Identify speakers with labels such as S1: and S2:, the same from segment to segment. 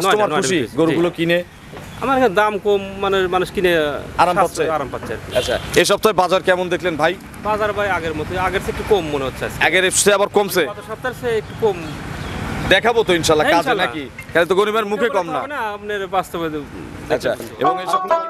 S1: Customer খুশি গরুগুলো কিনে?
S2: আমার এখানে দাম কম, মানে মানুষ কিনে
S1: আরাম পাচ্ছে। আচ্ছা, এই সপ্তাহে বাজার কেমন দেখলেন ভাই?
S2: বাজার ভাই আগের মতো, আগের থেকে একটু কম মনে হচ্ছে আজকে।
S1: আগের চেয়ে আবার কমছে?
S2: গত সপ্তাহের চেয়ে একটু কম।
S1: দেখাবো তো ইনশাআল্লাহ কাজে নাকি, তাহলে তো গরিবের মুখে কম না
S2: আপনার বাস্তবে।
S1: আচ্ছা, এবং এই সপ্তাহে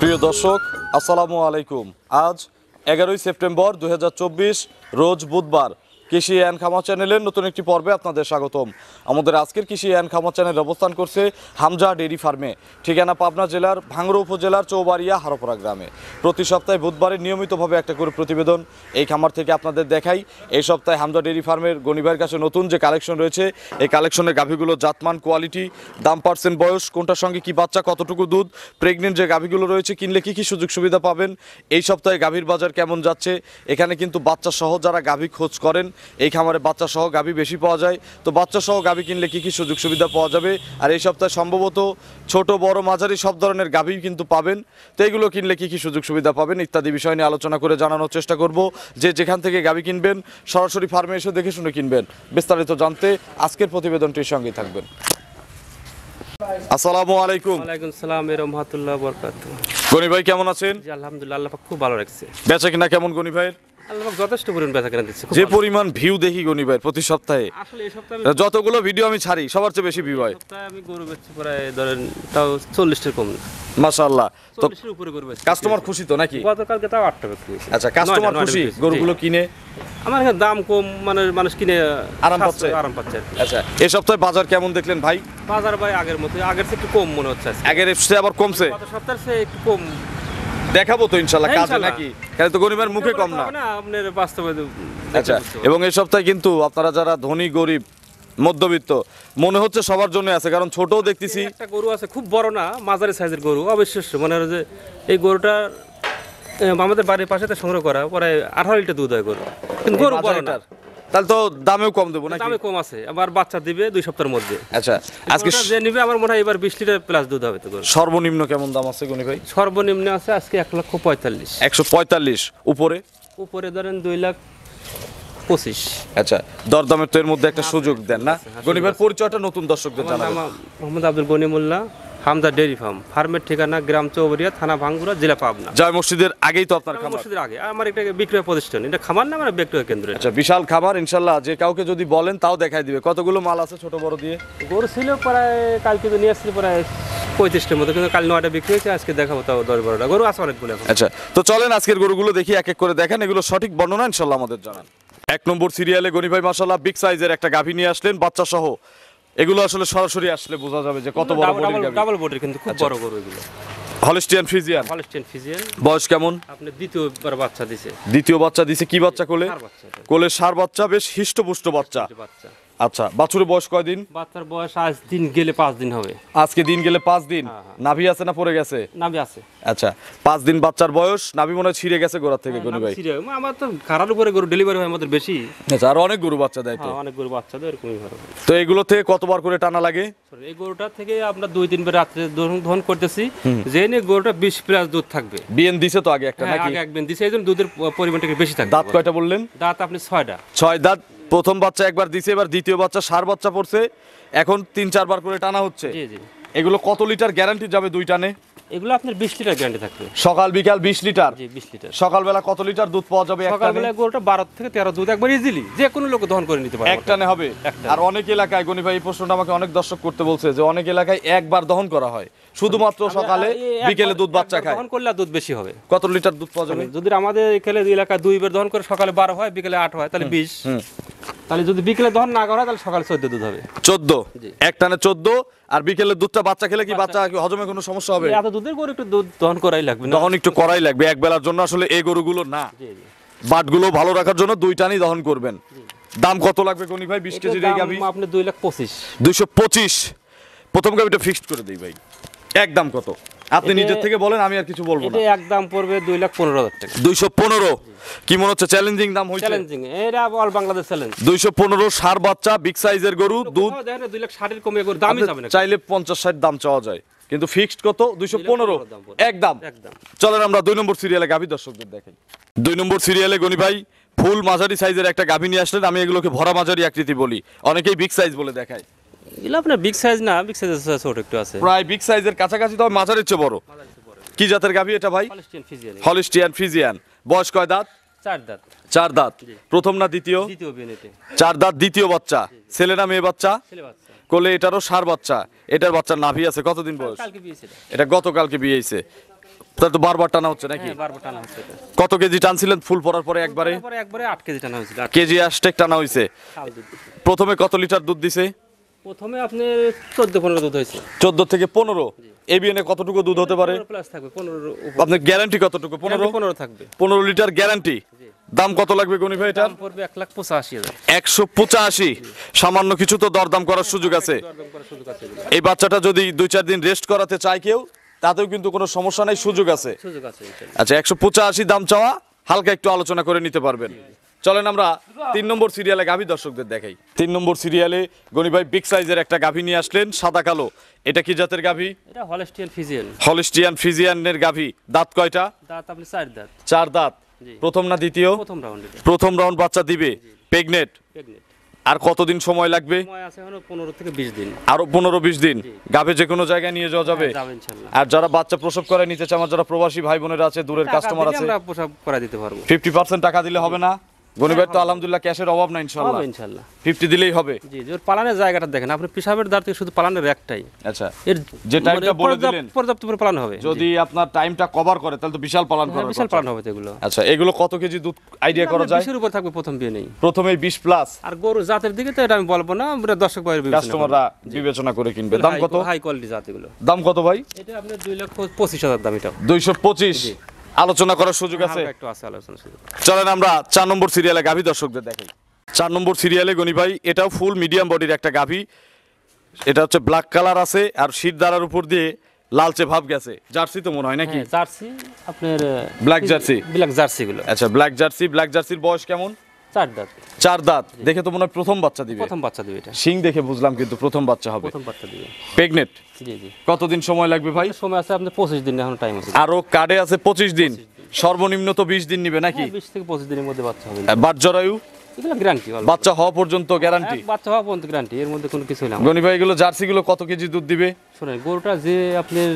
S1: প্রিয় দর্শক আসসালামু আলাইকুম। আজ 11ই সেপ্টেম্বর 2024 রোজ বুধবার। কৃষি অ্যান্ড খামার চ্যানেলের নতুন একটি পর্বে আপনাদের স্বাগতম। আমাদের আজকের কৃষি অ্যান্ড খামার চ্যানেল অবস্থান করছে হামজা ডেইরি ফার্মে, ঠিকানা পাবনা জেলার ভাঙড়া উপজেলার চৌবাড়িয়া হারোপাড়া গ্রামে। প্রতি সপ্তাহে বুধবারে নিয়মিতভাবে একটা করে প্রতিবেদন এই খামার থেকে আপনাদের দেখাই। এই সপ্তাহে হামজা ডেইরি ফার্মের গনিভাইয়ের কাছে নতুন যে কালেকশন রয়েছে, এই কালেকশনের গাভীগুলো জাতমান, কোয়ালিটি, দাম, পার্সেন্ট, বয়স, কোনটার সঙ্গে কি বাচ্চা, কতটুকু দুধ, প্রেগনেন্ট যে গাভীগুলো রয়েছে কিনলে কি কি সুযোগ সুবিধা পাবেন, এই সপ্তাহে গাভীর বাজার কেমন যাচ্ছে। এখানে কিন্তু বাচ্চা সহ যারা গাভী খোঁজ করেন, এই খামারে বাচ্চা সহ গাভী বেশি পাওয়া যায়, তো বাচ্চা সহ গাভী কিনলে কি কি সুযোগ সুবিধা পাওয়া যাবে। আর এই সপ্তাহে সম্ভবত ছোট বড় মাঝারি সব ধরনের গাভী কিন্তু পাবেন, তো এগুলো কিনলে কি কি সুযোগ সুবিধা পাবেন ইত্যাদি বিষয় নিয়ে আলোচনা করে জানানোর চেষ্টা করব। যে যেখান থেকে গাভী কিনবেন সরাসরি ফার্মে এসে দেখে শুনে কিনবেন। বিস্তারিত জানতে আজকের প্রতিবেদনটির সঙ্গে থাকবেন। আসসালামু আলাইকুম।
S2: ওয়ালাইকুম সালাম রাহমাতুল্লাহ বারাকাতুহু।
S1: গনি ভাই কেমন আছেন?
S2: জি আলহামদুলিল্লাহ, আল্লাহ পাক খুব ভালো রাখছে।
S1: বেচা কিনা কেমন গনি ভাইয়ের?
S2: আল্লাহ পাক যথেষ্ট পরিমাণ বেচা কিনা দিচ্ছে।
S1: যে পরিমাণ ভিউ দেখি গনি ভাইয়ের প্রতি সপ্তাহে,
S2: আসলে এই সপ্তাহে
S1: যতগুলো ভিডিও আমি ছাড়ি সবার চেয়ে বেশি ভিউ হয়।
S2: সপ্তাহে আমি গরু বেচছি প্রায় ধরেন তাও 40টার কম না,
S1: মাশাআল্লাহ। তো
S2: 40এর উপরে গরু বেচছি।
S1: কাস্টমার খুশি তো নাকি?
S2: গতকালকে তাও 8টা বিক্রি হয়েছে।
S1: আচ্ছা, কাস্টমার খুশি গরুগুলো কিনে?
S2: আমার এখানে দাম কম, মানে মানুষ কিনে
S1: আরাম পাচ্ছে। আচ্ছা, এই সপ্তাহে বাজার কেমন দেখলেন ভাই?
S2: বাজার ভাই আগের মতো, আগের থেকে একটু কম মনে হচ্ছে আজকে।
S1: আগের চেয়ে আবার কমছে?
S2: গত সপ্তাহের চেয়ে একটু কম।
S1: দেখাবো তো ইনশাআল্লাহ কাজে নাকি, তাহলে তো গরিবের মুখে কম না
S2: আপনার বাস্তবে।
S1: আচ্ছা, এবং এই সপ্তাহে কিন্তু আপনারা যারা ধনী গরিব মধ্যবিত্ত মনে হচ্ছে সবার জন্য আছে, কারণ ছোটও দেখতেছি
S2: একটা গরু আছে খুব বড় না, মাঝারি সাইজের গরু, অবিশ্বাস্য মনে হয় যে এই গরুটা আমাদের বাড়ির পাশে সংগ্রহ করা প্রায় 18 লিটার দুধ হয় গরু, কিন্তু গরু বড় না।
S1: তাহলে তো দামেও কম দেবো নাকি?
S2: দামে কম আছে, আবার বাচ্চা দিবে 2 সপ্তাহের মধ্যে।
S1: আচ্ছা, আজকে
S2: যে নিবে আমার মনে হয় এবার 20 লিটার প্লাস দুধ হবে। তো গরু
S1: সর্বনিম্ন কেমন দাম আছে গনি ভাই?
S2: সর্বনিম্ন আছে আজকে 1,45,000।
S1: 145। উপরে?
S2: উপরে ধরেন 2,25,000।
S1: আচ্ছা, দরদামের তো এর মধ্যে একটা সুযোগ দেন না? গনি ভাইয়ের পরিচয়টা নতুন দর্শকদের জানাবেন।
S2: মোহাম্মদ আব্দুল গনি মোল্লা, হামজা ডেইরি ফার্ম। ফার্মের ঠিকানা গ্রাম চৌবাড়িয়া, থানা ভাঙ্গুড়া, জেলা পাবনা।
S1: জয় মসজিদের আগেই তো আপনার খামার?
S2: মসজিদের আগে আমার একটা বিক্রয় প্রতিষ্ঠান, এটা খামার না, আমার বিক্রয় কেন্দ্র।
S1: আচ্ছা, বিশাল খামার ইনশাআল্লাহ, যে কাউকে যদি বলেন তাও দেখাই দিবে। কতগুলো মাল আছে ছোট বড় দিয়ে?
S2: গরু ছিল প্রায়, কালকে তো নিয়ে আসছিল প্রায় 35টার মতো, কিন্তু কাল 9টা বিক্রি হয়েছে, আজকে দেখাবো তাও 10-12টা গরু আছে অনেকগুলো এখন।
S1: আচ্ছা, তো চলেন আজকের গরুগুলো দেখি, এক এক করে দেখেন, এগুলো সঠিক বর্ণনা ইনশাআল্লাহ আমাদের জানান। 1 নম্বর সিরিয়ালে গনি ভাই মাশাআল্লাহ বিগ সাইজের একটা গাভী নিয়ে আসলেন বাচ্চা সহ। এগুলো আসলে সরাসরি আসলে বোঝা যাবে যে কত বড় বডির গাভী।
S2: ডাবল বডির, কিন্তু খুব বড় গরু এগুলো।
S1: Holstein Friesian?
S2: Holstein Friesian.
S1: বয়স কেমন?
S2: আপনি দ্বিতীয়বার বাচ্চা দিছে।
S1: দ্বিতীয় বাচ্চা দিছে। কি বাচ্চা কোলে? কোলে ষাঁড় বাচ্চা, বেশ হিষ্টপুষ্ট বাচ্চা। আচ্ছা, বাছুরের বয়স কয়দিন?
S2: বাচ্চার বয়স আজ দিন গেলে 5 দিন হবে।
S1: আজকে দিন গেলে 5 দিন। নাভি আছে না পড়ে গেছে?
S2: নাভি আছে।
S1: আচ্ছা, 5 দিন বাচ্চার বয়স, নাভি মনে হয় ছিঁড়ে গেছে গোড়া থেকে গনি ভাই।
S2: আমার তো খারার উপরে গরু ডেলিভারি হয় আমাদের বেশি।
S1: আচ্ছা, আর অনেক গরু বাচ্চা দেয় তো?
S2: অনেক গরু বাচ্চা দেয়, এরকমই ভালো।
S1: তো এগুলো থেকে কতবার করে টানা লাগে?
S2: এই গরুটা থেকে আমরা 2-3 বার রাত্রে দহন করতেছি, যে নিয়ে গরুটা 20 প্লাস দুধ থাকবে।
S1: বিএন দিছে তো আগে একটা নাকি?
S2: আগে একবার দিছে, এইজন্য দুধের পরিমাণটা বেশি থাকবে।
S1: দাঁত কয়টা বললেন?
S2: দাঁত আপনি 6টা।
S1: 6 দাঁত। প্রথম বাচ্চা একবার দিছে, এবার দ্বিতীয় বাচ্চা ষাঁড় বাচ্চা পড়ছে, এখন 3-4 বার করে টানা হচ্ছে।
S2: জি জি।
S1: এগুলো কত লিটার গ্যারান্টি যাবে দুই টানে?
S2: এগুলো আপনার 20 লিটার গ্যারান্টি থাকবে।
S1: সকাল বিকাল 20 লিটার।
S2: জি 20 লিটার।
S1: সকালবেলা কত লিটার দুধ পাওয়া যাবে?
S2: সকালবেলা গরুটা 12 থেকে 13 দুধ একবার ইজিলি যে কোনো লোক দহন করে নিতে পারবে।
S1: একটানে হবে।
S2: একটানে।
S1: আর অনেক এলাকায় গনি ভাই এই প্রশ্নটা আমাকে অনেক দর্শক করতে বলছে যে অনেক এলাকায় একবার দহন করা হয়, শুধুমাত্র সকালে বিকেলে দুধ বাচ্চা খায়।
S2: দহন করলে দুধ বেশি হবে।
S1: কত লিটার দুধ পাওয়া যাবে?
S2: যদি আমাদের এখানে এলাকায় 2 বার দহন করে সকালে 12 হয় বিকেলে 8 হয় তাহলে 20। তাহলে যদি বিকেলে দহন না করা হয় তাহলে সকালে 14 দুধ হবে।
S1: 14
S2: জি।
S1: একটানে 14। আর বিকেলের দুধটা বাচ্চা খেলে কি বাচ্চা কি হজমে কোনো সমস্যা হবে?
S2: এত দুধের গরু একটু দুধ দহন করাই লাগবে না।
S1: দহন একটু করাই লাগবে এক বেলার জন্য, আসলে এই গরুগুলো না।
S2: জি জি।
S1: বাটগুলো ভালো রাখার জন্য 2 টানই দহন করবেন। দাম কত লাগবে গনি ভাই 20 কেজির এই গাভী?
S2: আপনি 2,25,000।
S1: 225। প্রথম গাভীটা ফিক্সড করে দেই ভাই। একদম কত? আপনি
S2: এটা-
S1: নিজের থেকে বলেন, আমি আর কিছু বলবো না।
S2: এটা একদম পড়বে 2,15,000 টাকা।
S1: 215। কি মনে হচ্ছে চ্যালেঞ্জিং দাম হইছে?
S2: চ্যালেঞ্জিং, এটা অল বাংলাদেশ চ্যালেঞ্জ।
S1: 215 সার বাচ্চা বিগ সাইজের গরু দুধ।
S2: দেখেন 2,60,000 কমে গরু দামই যাবে না।
S1: চাইলে 50-60 দাম চাওয়া যায়, কিন্তু ফিক্সড কত? 215
S2: দাম পড়বে।
S1: একদম।
S2: একদম।
S1: চলেন আমরা 2 নম্বর সিরিয়ালে গাভী দর্শকদের দেখাই। 2 নম্বর সিরিয়ালে গনি ভাই ফুল মাঝারি সাইজের একটা গাভী নিয়ে আসলেন। আমি এগুলোকে ভরা মাঝারি আকৃতি বলি, অনেকেই বিগ সাইজ বলে দেখায়।
S2: এগুলো আপনার বিগ সাইজ না, বিগ সাইজ ছোট একটু আছে।
S1: প্রায় বিগ সাইজের কাছাকাছি, তবে মাঝারির চেয়ে বড়। কি জাতের গাভী এটা ভাই?
S2: Holstein Friesian.
S1: Holstein Friesian. বয়স কয় দাঁত?
S2: 4 দাঁত।
S1: 4 দাঁত। প্রথম না দ্বিতীয়?
S2: দ্বিতীয় বিনেটে।
S1: 4 দাঁত দ্বিতীয় বাচ্চা। ছেলে না মেয়ে বাচ্চা?
S2: ছেলে বাচ্চা।
S1: কোলে এটারও সার বাচ্চা। এটার বাচ্চার নাভি আছে কতদিন বয়স?
S2: কালকে বিয়ে ছিল।
S1: এটা গতকালকে বিয়ে হয়েছে। তাহলে তো বারবার টানা হচ্ছে নাকি?
S2: হ্যাঁ 12 টানা হচ্ছে এটা।
S1: কত কেজি টানছিলেন ফুল পড়ার পরে একবারে?
S2: তারপরে একবারে 8 কেজি টানা হয়েছিল। 8
S1: কেজি আষ্টেক টানা হয়েছে।
S2: খাল দুধ দিছে।
S1: প্রথমে কত লিটার দুধ দিছে?
S2: প্রথমে আপনি 14-15 দুধ হয়েছে।
S1: 14 থেকে 15। এবিএনে কতটুকু দুধ হতে পারে?
S2: 15 প্লাস থাকবে, 15 উপর।
S1: আপনার গ্যারান্টি কতটুকু?
S2: 15 থাকবে।
S1: 15 লিটার গ্যারান্টি। দাম কত লাগবে গনি ভাই এটার?
S2: দাম পড়বে 1,85,000।
S1: 185। সামান্য কিছু তো দরদাম করার সুযোগ আছে।
S2: দরদাম করার সুযোগ আছে এগুলো।
S1: এই বাচ্চাটা যদি 2-4 দিন রেস্ট করাতে চায় কেউ, তাতেও কিন্তু কোনো সমস্যা নাই, সুযোগ আছে।
S2: সুযোগ আছে ইনশাআল্লাহ।
S1: আচ্ছা 185 দাম চাওয়া, হালকা একটু আলোচনা করে নিতে পারবেন। চলেন আমরা 3 নম্বর সিরিয়ালে গাভী দর্শকদের দেখাই। 3 নম্বর সিরিয়ালে গনি ভাই বিগ সাইজের একটা গাভী নিয়ে আসলেন, সাদা কালো। এটা কি জাতের গাভী?
S2: এটা হলস্টিয়ান ফ্রিজিয়ান।
S1: হলিস্টিয়ান ফ্রিজিয়ানের গাভী। দাঁত কয়টা?
S2: দাঁত আপনি 4 দাঁত।
S1: 4 দাঁত।
S2: জি।
S1: প্রথম না দ্বিতীয়?
S2: প্রথম রাউন্ড এটা।
S1: প্রথম রাউন্ড বাচ্চা দিবে। প্রেগনেট।
S2: প্রেগনেন্ট।
S1: আর কতদিন সময় লাগবে?
S2: সময় আছে এখনো 15 থেকে 20 দিন।
S1: আরো 15-20 দিন। গাভী যে কোনো জায়গায় নিয়ে যাওয়া যাবে।
S2: যাবে ইনশাআল্লাহ।
S1: আর যারা বাচ্চা প্রসব করে নিতে চায়, আমার যারা প্রবাসী ভাই বোনেরা আছে, দূরের
S2: টাকা
S1: কাস্টমার
S2: দিলে
S1: আছে,
S2: আমরা পোশাক করা দিতে পারবো।
S1: 50% টাকা দিলে হবে না? গনি ভাই তো আলহামদুলিল্লাহ ক্যাশের অভাব নাই ইনশাআল্লাহ।
S2: হবে ইনশাআল্লাহ।
S1: 50 দিলেই হবে।
S2: জি জি, ওর পালানের জায়গাটা দেখেন আপনি, পিসাবের দাঁত থেকে শুধু পালানের একটাই।
S1: আচ্ছা
S2: এর
S1: যে টাইমটা বলে
S2: পর্যাপ্ত-
S1: দিলেন,
S2: পর্যাপ্ত করে পালানো হবে।
S1: যদি আপনার টাইমটা কভার করে তাহলে তো বিশাল পালন
S2: হ্যাঁ,
S1: করার
S2: বিশাল
S1: কথা।
S2: পালানো হবে তো এগুলো।
S1: আচ্ছা এগুলো কত কেজি দুধ আইডিয়া করা যায়?
S2: 20-এর উপর থাকবে প্রথম বিয়ে নেই।
S1: প্রথমেই 20 প্লাস।
S2: আর গরু জাতের দিকে তো এটা আমি বলবো না, আমরা দর্শক ভাইয়ের বিবেচনা করবো।
S1: কাস্টমাররা বিবেচনা করে কিনবে। দাম কত?
S2: হাই কোয়ালিটি জাত এগুলো।
S1: দাম কত ভাই?
S2: এটা আপনার 2,25,000 দাম এটা।
S1: 225। আলোচনা করার সুযোগ আছে।
S2: হালকা একটু আছে আলোচনা সুযোগ।
S1: চলেন আমরা 4 নম্বর সিরিয়ালে গাভী দর্শকদের দেখাই। 4 নম্বর সিরিয়ালে গনি ভাই এটাও ফুল মিডিয়াম বডির একটা গাভী। এটা হচ্ছে ব্ল্যাক কালার আছে আর শির দাঁড়ার উপর দিয়ে লালচে ভাব গেছে। জার্সি তো মনে হয় নাকি?
S2: হ্যাঁ, জার্সি আপনার
S1: ব্ল্যাক জার্সি।
S2: ব্ল্যাক জার্সি গুলো।
S1: আচ্ছা ব্ল্যাক জার্সি। ব্ল্যাক জার্সির বয়স কেমন?
S2: 4 দাঁত।
S1: 4 দাঁত। দেখে তো মনে হয় প্রথম বাচ্চা দিবে।
S2: প্রথম বাচ্চা দিবে এটা।
S1: শিং দেখে বুঝলাম, কিন্তু প্রথম বাচ্চা হবে।
S2: প্রথম বাচ্চা দিবে।
S1: প্রেগনেট।
S2: জি জি।
S1: কতদিন সময় লাগবে ভাই?
S2: সময় আছে আপনার 25 দিন, এখন টাইম আছে।
S1: আরো কার্ডে আছে 25 দিন। সর্বনিম্ন তো 20 দিন নিবে নাকি?
S2: 20 থেকে 25 দিনের মধ্যে বাচ্চা হবে।
S1: বাট জরায়ু
S2: এগুলো গ্যারান্টি।
S1: বাচ্চা হওয়া পর্যন্ত গ্যারান্টি।
S2: বাচ্চা হওয়া পর্যন্ত গ্যারান্টি, এর মধ্যে কোনো কিছু না।
S1: গনি ভাই এগুলো জার্সিগুলো কত কেজি দুধ দিবে?
S2: শুনেন, গরুটা যে আপনার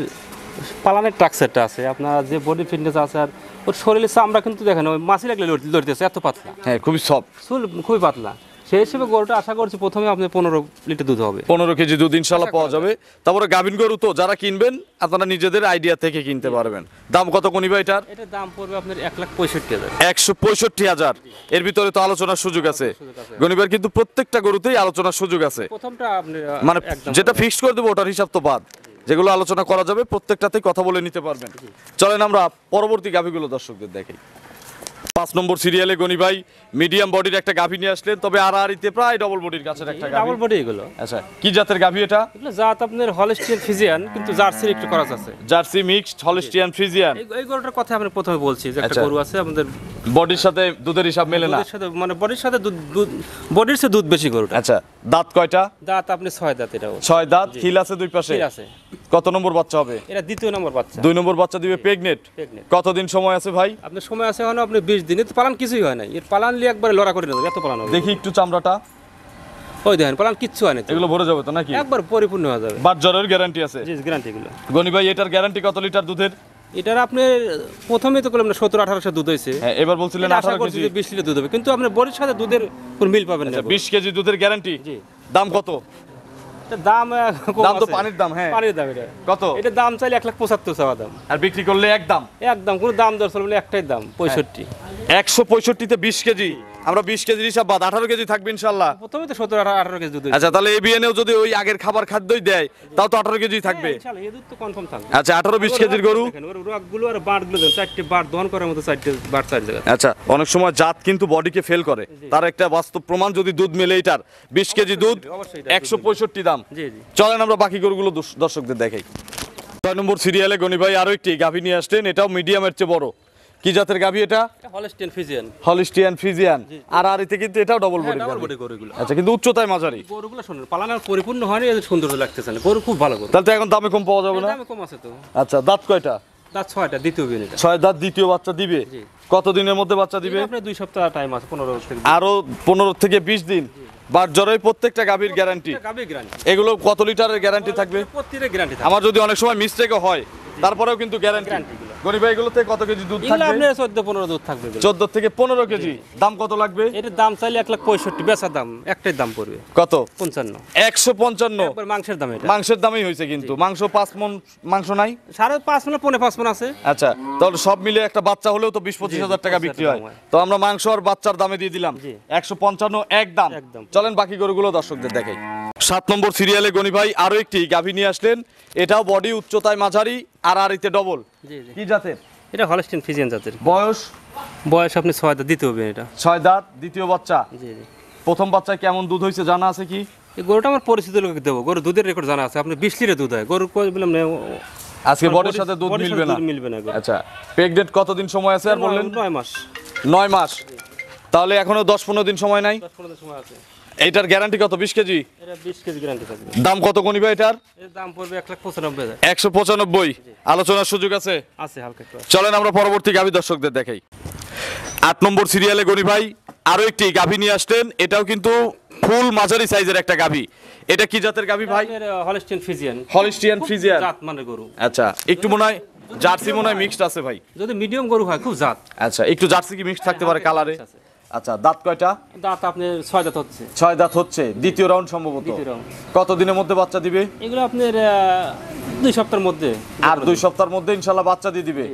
S2: পালানের ট্রাকচারটা আছে, আপনার যে বডি ফিটনেস আছে, আর ওর শরীরে চামড়া কিন্তু দেখেন ওই মাছি লাগলে লড়তেছে, এত পাতলা।
S1: হ্যাঁ খুবই সফট।
S2: চুল খুবই পাতলা। সেই হিসেবে গরুটা আশা করছি প্রথমে আপনি 15 লিটার দুধ হবে।
S1: 15 কেজি দুধ ইনশাল্লাহ পাওয়া যাবে। তারপরে গাভিন গরু তো যারা কিনবেন আপনারা নিজেদের আইডিয়া থেকে কিনতে পারবেন। দাম কত গনি ভাই এটার?
S2: এটার দাম পড়বে আপনার 1,65,000।
S1: 165,000। এর ভিতরে তো আলোচনার সুযোগ আছে। গনি ভাই কিন্তু প্রত্যেকটা গরুতেই আলোচনার সুযোগ আছে।
S2: প্রথমটা আপনি
S1: মানে
S2: একদম
S1: যেটা ফিক্সড করে দেবো ওটার হিসাব তো বাদ, যেগুলো আলোচনা করা যাবে প্রত্যেকটাতেই কথা বলে নিতে পারবেন। চলেন আমরা পরবর্তী গাভীগুলো দর্শকদের দেখাই। 5 নম্বর সিরিয়ালে গনি ভাই মিডিয়াম বডির একটা গাভী নিয়ে আসলেন, তবে আড়াআড়িতে প্রায় ডবল বডির কাছের একটা গাভী।
S2: ডাবল বডি এগুলো।
S1: আচ্ছা কি জাতের গাভী এটা?
S2: এগুলো জাত আপনার হলস্টিয়ান ফ্রিজিয়ান, কিন্তু জার্সির একটু খরচ আছে।
S1: Jersey mixed Holstein Friesian.
S2: এই গরুটার কথা আমি প্রথমে বলছি যে একটা
S1: আচ্ছা।
S2: গরু আছে আমাদের
S1: বডির সাথে দুধের হিসাব মেলে না।
S2: দুধের সাথে, মানে বডির সাথে দুধ বডির সাথে দুধ বেশি গরুটা।
S1: আচ্ছা দাঁত কয়টা?
S2: দাঁত আপনি 6 দাঁত। এটাও
S1: 6 দাঁত। খিল আছে দুই পাশে।
S2: ঠিক আছে।
S1: কত নম্বর বাচ্চা হবে?
S2: এটা দ্বিতীয় নম্বর বাচ্চা।
S1: 2 নম্বর বাচ্চা দিবে প্রেগনেট।
S2: প্রেগনেন্ট।
S1: কতদিন সময় আছে ভাই?
S2: আপনার সময় আছে এখন আপনি 20 দিন। এর তো পালান কিছুই হয় না, এর পালান নিয়ে একবারে লড়া করে নেবে, এত পালান হবে।
S1: দেখি একটু চামড়াটা।
S2: ওই দেখেন পালান কিচ্ছু হয় না তো।
S1: এগুলো ভরে যাবে তো নাকি?
S2: একবার পরিপূর্ণ হয়ে যাবে।
S1: বাট জ্বরের গ্যারান্টি আছে?
S2: জি গ্যারান্টি এগুলো।
S1: গনি ভাই এটার গ্যারান্টি কত লিটার দুধের?
S2: এটার আপনি প্রথমে তো করলাম না 17-18 দুধ হয়েছে,
S1: হ্যাঁ, এবার বলছিলেন
S2: এটা আশা
S1: 18
S2: করছি
S1: কেজি।
S2: যে 20 লিটার দুধ হবে, কিন্তু আপনার বড়ির সাথে দুধের কোনো মিল পাবেন না।
S1: 20 কেজি দুধের গ্যারান্টি।
S2: জি।
S1: দাম কত?
S2: এটা দাম কম
S1: দাম তো
S2: আছে।
S1: পানির দাম। হ্যাঁ,
S2: পানির দাম এটা।
S1: কত?
S2: এটা দাম চাইলে 1,75,000 চাওয়া দাম।
S1: আর বিক্রি করলে একদম
S2: একদম কোনো দাম দর চলবে না, একটাই দাম 65।
S1: 165 তে 20 কেজি। আমরা 20 কেজির হিসাব বাদ 18 কেজি থাকবে ইনশাআল্লাহ।
S2: প্রথমে তো 17-18 কেজি দুধ হয়েছে।
S1: আচ্ছা, তাহলে এবিএনএও যদি ওই আগের খাবার খাদ্যই দেয় তাও তো 18 কেজি থাকবে।
S2: ইনশাআল্লাহ এই দুধ তো কনফার্ম থাকবে।
S1: আচ্ছা, 18-20 কেজির গরু।
S2: দেখেন ওর রগগুলো আর বাটগুলো দেন, 4টে বাট দহন করার মতো 4টে বাট 4 জায়গা।
S1: আচ্ছা, অনেক সময় জাত কিন্তু বডিকে ফেল করে, তার একটা বাস্তব প্রমাণ যদি দুধ মেলে এটার 20 কেজি দুধ
S2: অবশ্যই এটা
S1: 165 দাম।
S2: জি জি।
S1: চলেন আমরা বাকি গরুগুলো দর্শকদের দেখাই। 6 নম্বর সিরিয়ালে গনি ভাই আরো একটি গাভী নিয়ে আসলেন, এটাও মিডিয়ামের চেয়ে বড়। কি জাতের গাভী এটা?
S2: এটা হলস্টেইন ফ্রিজিয়ান।
S1: Holstein Friesian. আর আরিতে কিন্তু এটাও ডবল বডি।
S2: ডাবল বডি গরুগুলো।
S1: আচ্ছা, কিন্তু উচ্চতায় মাঝারি।
S2: গরুগুলো শুনুন পালানোর পরিপূর্ণ হয়নি, এদের সুন্দর লাগতেছে না, গরু খুব ভালো গরু।
S1: তাহলে তো এখন দামে কম পাওয়া যাবে না?
S2: দামে কম আছে তো।
S1: আচ্ছা, দাঁত কয়টা?
S2: দাঁত 6টা, দ্বিতীয় বিন এটা।
S1: 6 দাঁত, দ্বিতীয় বাচ্চা দিবে।
S2: জি।
S1: কত দিনের মধ্যে বাচ্চা দিবে?
S2: এটা আপনার 2 সপ্তাহ টাইম আছে, 15 থেকে।
S1: আরো 15 থেকে 20 দিন। বাট জ্বরের প্রত্যেকটা গাভীর গ্যারান্টি।
S2: এটা গাবে গ্যারান্টি।
S1: এগুলো কত লিটারের গ্যারান্টি থাকবে?
S2: প্রত্যেকটা গ্যারান্টি থাকবে।
S1: আমার যদি অনেক সময় মিস্টেকও হয় তারপরেও কিন্তু গ্যারান্টি।
S2: গ্যারান্টি গুলো।
S1: গনি ভাই এগুলোতে কত কেজি দুধ
S2: এগুলো
S1: থাকবে?
S2: আপনার 14-15 দুধ থাকবে এগুলো।
S1: 14 থেকে 15 কেজি। দাম কত লাগবে?
S2: এটার দাম চাইলে 1,65,000, বেচা দাম একটাই দাম পড়বে
S1: কত?
S2: 55।
S1: 155।
S2: একবার মাংসের দাম এটা।
S1: মাংসের দামই হয়েছে, কিন্তু মাংস 5 মণ মাংস নাই।
S2: 5.5 মণ, 5.5 মণ আছে।
S1: আচ্ছা, তাহলে সব মিলে একটা বাচ্চা হলেও তো 20-25 হাজার টাকা
S2: 25,000
S1: বিক্রি হয়।
S2: টাকা হয়।
S1: তো আমরা মাংস আর বাচ্চার দামে দিয়ে দিলাম
S2: জি।
S1: 155 একদম।
S2: একদম।
S1: চলেন বাকি গরুগুলো দর্শকদের দেখাই। 7 নম্বর সিরিয়ালে গনি ভাই আরো একটি গাভী নিয়ে আসলেন, এটাও বডি উচ্চতায় মাঝারি আর আরিতে ডবল।
S2: জি জি।
S1: কি জাতের?
S2: এটা হলস্টেইন ফ্রিজিয়ান জাতের।
S1: বয়স?
S2: বয়স আপনি 6 দাঁত, দ্বিতীয় বিন এটা।
S1: 6 দাঁত, দ্বিতীয় বাচ্চা।
S2: জি জি।
S1: প্রথম বাচ্চায় কেমন দুধ হয়েছে জানা আছে কি?
S2: এই গরুটা আমার পরিচিত লোককে দেবো, গরু দুধের রেকর্ড জানা আছে। আপনি 20 লিটার দুধ হয় গরু, কই বললাম না
S1: আজকে বডির সাথে দুধ
S2: বডির সাথে
S1: মিলবে না।
S2: দুধ মিলবে না গরু।
S1: আচ্ছা, প্রেগনেন্ট কতদিন সময় আছে আর বললেন?
S2: 9 মাস।
S1: 9 মাস। তাহলে এখনো 10-15 দিন সময় নাই।
S2: 10-15 দিন সময় আছে।
S1: এইটার গ্যারান্টি কত? 20 কেজি।
S2: এটা 20 কেজি গ্যারান্টি থাকবে।
S1: দাম কত গনি ভাই এটার?
S2: এর দাম পড়বে 1,95,000।
S1: 195। আলোচনার সুযোগ আছে।
S2: আছে হালকা একটু আছে।
S1: চলেন আমরা পরবর্তী গাভী দর্শকদের দেখাই। 8 নম্বর সিরিয়ালে গনি ভাই আরো একটি গাভী নিয়ে আসলেন, এটাও কিন্তু ফুল মাঝারি সাইজের একটা গাভী। এটা কি জাতের গাভী ভাই?
S2: আপনার হলস্টেইন ফ্রিজিয়ান।
S1: Holstein Friesian.
S2: জাত মানে গরু।
S1: আচ্ছা, একটু মনে হয় জার্সি মনে হয় মিক্সড আছে ভাই।
S2: যদি মিডিয়াম গরু হয় খুব জাত।
S1: আচ্ছা, একটু জার্সি কি মিক্সড থাকতে পারে কালারে?
S2: আছে।
S1: আচ্ছা, দাঁত কয়টা?
S2: দাঁত আপনার 6 দাঁত হচ্ছে।
S1: 6 দাঁত হচ্ছে, দ্বিতীয় রাউন্ড সম্ভবত।
S2: দ্বিতীয় round।
S1: কত দিনের মধ্যে বাচ্চা দিবে?
S2: এগুলো আপনার 2 সপ্তাহের মধ্যে।
S1: আর 2 সপ্তাহের মধ্যে ইনশাআল্লাহ বাচ্চা দিয়ে দিবে।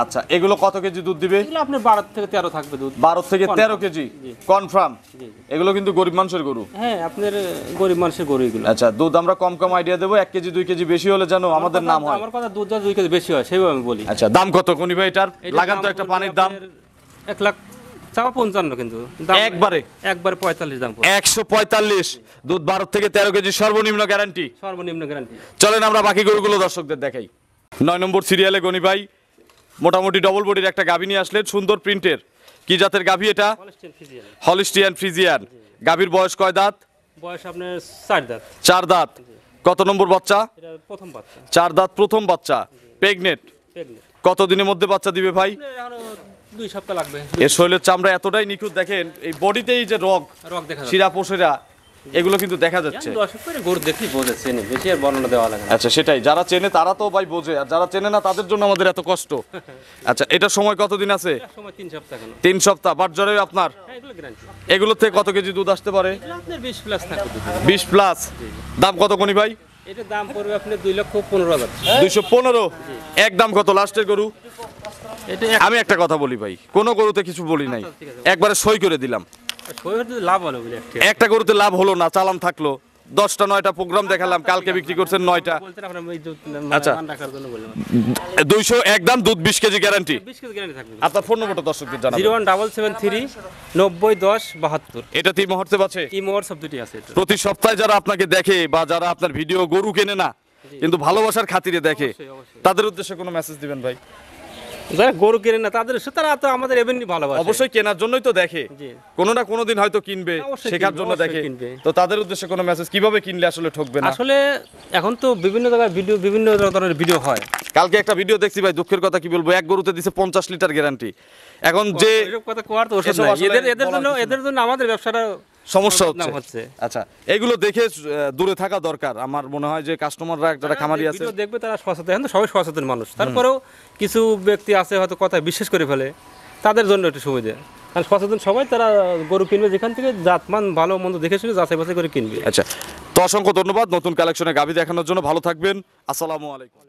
S1: আচ্ছা, এগুলো কত কেজি দুধ দিবে?
S2: এগুলো আপনার 12 থেকে 13 থাকবে দুধ।
S1: 12 থেকে 13 কেজি কনফার্ম।
S2: জি।
S1: এগুলো কিন্তু গরিব মানুষের গরু।
S2: হ্যাঁ, আপনার গরিব মানুষের গরু এগুলো।
S1: আচ্ছা, দুধ আমরা কম কম আইডিয়া দেবো, 1 কেজি 2 কেজি বেশি হলে জানো আমাদের নাম হয়।
S2: আমার কথা দুধ যা 2 কেজি বেশি হয় সেইভাবে আমি বলি।
S1: আচ্ছা, দাম কত কোনি ভাই এটার?
S2: এটার
S1: লাগান তো
S2: দাম
S1: একটা
S2: পড়বে
S1: পানির দাম।
S2: আপনার 1,55,000 কিন্তু দাম
S1: একবারে?
S2: একবারে 45 দাম পড়বে।
S1: 145। দুধ 12 থেকে 13 কেজি সর্বনিম্ন গ্যারান্টি।
S2: সর্বনিম্ন গ্যারান্টি।
S1: চলেন আমরা বাকি গরুগুলো দর্শকদের দেখাই। 9 নম্বর সিরিয়ালে গনি ভাই মোটামুটি ডবল বডির একটা গাভী নিয়ে আসলেন, সুন্দর প্রিন্টের। কি জাতের গাভী এটা?
S2: Holstein Friesian.
S1: Holstein Friesian. গাভীর বয়স কয় দাঁত?
S2: বয়স আপনার 4 দাঁত।
S1: 4 দাঁত। কত নম্বর বাচ্চা?
S2: এটা প্রথম বাচ্চা।
S1: 4 দাঁত, প্রথম বাচ্চা। প্রেগনেন্ট।
S2: প্রেগন্যান্ট।
S1: কত দিনের মধ্যে বাচ্চা দিবে ভাই?
S2: এখনো 2 সপ্তাহ লাগবে।
S1: এর শরীরের চামড়া এতটাই নিখুঁত, দেখেন এই বডিতেই যে রগ,
S2: রক দেখা যাচ্ছে।
S1: শিরা পোষেরা এগুলো কিন্তু দেখা যাচ্ছে।
S2: দর্শক করে গরু দেখি বোঝাচ্ছে না, বেশি আর বর্ণনা দেওয়া লাগে না।
S1: আচ্ছা, সেটাই, যারা চেনে তারা তো ভাই বোঝে, আর যারা চেনে না তাদের জন্য আমাদের এত কষ্ট। আচ্ছা, এটার সময় কতদিন আছে?
S2: এক সময় 3 সপ্তাহ কেন?
S1: 3 সপ্তাহ। বাট জ্বরে আপনার
S2: হ্যাঁ, এগুলো গ্যারান্টি।
S1: এগুলো থেকে কত কেজি দুধ আসতে পারে?
S2: এগুলো আপনার 20 প্লাস থাকবে দুধ।
S1: 20 প্লাস। দাম কত কোনি ভাই?
S2: এটার দাম পড়বে আপনার 2,15,000।
S1: 215। একদম কত লাস্টের গরু?
S2: এটা
S1: আমি একটা কথা বলি ভাই, কোনো গরুতে কিছু বলি নাই,
S2: ঠিক আছে।
S1: একবারে সই করে দিলাম।
S2: লাভ হলো বুঝলি একটা।
S1: একটা গরুতে লাভ হলো না, চালান থাকলো 10টা 9টা প্রোগ্রাম দেখালাম, কালকে বিক্রি করছেন 9টা।
S2: বলতেন আপনার এই দুধ
S1: আচ্ছা।
S2: মান রাখার জন্য বললাম।
S1: 200 একদম দুধ 20 কেজি গ্যারান্টি।
S2: 20 কেজি গ্যারান্টি থাকবে।
S1: আপনার ফোন নম্বরটা দর্শকদের জানাবেন।
S2: 01773 9010 72।
S1: এটা তিন মুহূর্তে আছে।
S2: এই মোহর সব দুটি আছে এটা।
S1: প্রতি সপ্তাহে যারা আপনাকে দেখে বা যারা আপনার ভিডিও গরু কেনে না কিন্তু ভালোবাসার খাতিরে দেখে,
S2: অবশ্যই, অবশ্যই।
S1: তাদের উদ্দেশ্যে কোনো মেসেজ দিবেন ভাই?
S2: যারা গরু কিনে না তাদের তারা তো আমাদের এমনি ভালোবাসে।
S1: অবশ্যই কেনার জন্যই তো দেখে,
S2: জি।
S1: কোনো না কোনো দিন হয়তো কিনবে,
S2: অবশ্যই
S1: শেখার
S2: কিনবে,
S1: জন্য
S2: অবশ্যই
S1: দেখে।
S2: কিনবে।
S1: তো তাদের উদ্দেশ্যে কোনো মেসেজ, কিভাবে কিনলে আসলে ঠকবে না?
S2: আসলে এখন তো বিভিন্ন জায়গায় ভিডিও, বিভিন্ন ধরনের ভিডিও হয়।
S1: কালকে একটা ভিডিও দেখছি ভাই, দুঃখের কথা কি বলবো, এক গরুতে দিছে 50 লিটার গ্যারান্টি। এখন যে
S2: এসব কথা কোয়ার তো ওষুধ
S1: এসব
S2: নাই।
S1: আসলে
S2: এদের
S1: বলার কিছু
S2: জন্য আমাদের ব্যবসাটা
S1: সমস্যা
S2: নাম
S1: হচ্ছে
S2: হচ্ছে।
S1: আচ্ছা, এগুলো দেখে দূরে থাকা দরকার আমার মনে হয়, যে কাস্টমাররা যারা খামারি আছে।
S2: ভিডিও দেখবে তারা সচেতন, এখন তো সবাই সচেতন মানুষ, তারপরেও কিছু ব্যক্তি আছে হয়তো কথা বিশ্বাস করে ফেলে, তাদের জন্য একটু সুবিধা। আর সচেতন সবাই তারা গরু কিনবে যেখান থেকে জাতমান ভালো মন্দ দেখে শুনে যাচাই বাছাই করে কিনবে।
S1: আচ্ছা, তো অসংখ্য ধন্যবাদ নতুন কালেকশনে গাভী দেখানোর জন্য। ভালো থাকবেন, আসসালামু আলাইকুম।